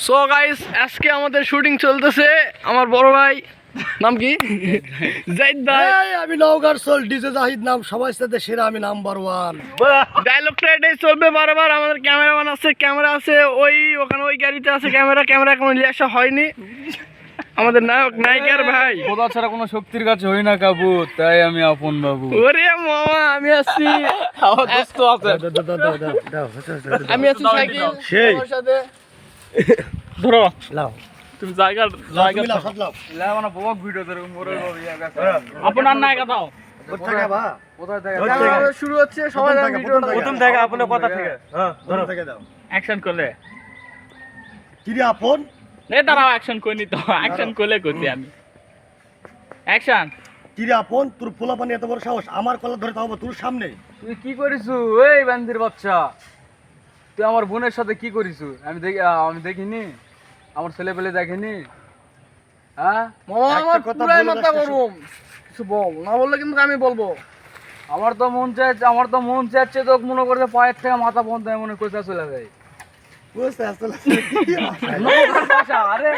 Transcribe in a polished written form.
So guys আজকে আমাদের shooting চলতেছে। আমার বড় ভাই নাম কি? জাহিদ ভাই। আমি নওগাঁর সোল ডিজে জাহিদ, নাম সবার সাথে সেরা, আমি নাম্বার 1। ডায়লগটা এটাই চলবে বারবার। আমাদের ক্যামেরাম্যান আছে, ক্যামেরা আছে ওখানে ওই গাড়িতে আছে ক্যামেরা এখন নিয়ে আসা হয়নি। আমাদের নায়ক নায়িকার ভাই খোদা ছাড়া কোনো শক্তির কাছে হই না কাবু, তাই আমি আপন বাবু। ওরে মামা আমি আসছি, আমার দোস্ত আছে। আমি আছি সাইকেল সেই। আমার সাথে। ধরো লাও তুমি জায়গা তুমি লাও সব লাও। লাও না বক ভিডিও ধরে মোরে ইয়া গেছে। আপনার নায়িকা দাও। কোথা থেকে বা? কোথায় থেকে ক্যামেরা শুরু হচ্ছে, সবাই প্রথম থেকে, ভিডিওটা প্রথম দেখেন। থেকে। আপনার কথা থেকে হ্যাঁ ধরো থেকে দাও। অ্যাকশন করলে কিরে আপন, নে দাঁড়াও, অ্যাকশন কইনি তো, অ্যাকশন করলে করছি আমি। অ্যাকশন। কিরে আপন, তোর পোলা পানি এত বড় সাহস, আমার কলার ধরে তাও তোর সামনে। তুই কি করিছু এই বান্দির বাচ্চা? তুই আমার বোনের সাথে কি করিছু? আমি দেখিনি, আমার ছেলে পেলে দেখেনি। হ্যাঁ, মামা একটা আমার কথা পুরাই বলে মাথা রাখতে গরম। কিছু বল, না বললে কিন্তু আমি বলবো। আমার তো মন চাচ্ছে তো মনে করতে পায়ের থেকে মাথা বন্ধ মনে করতে চলে যায়। বুঝতে আসলে আরে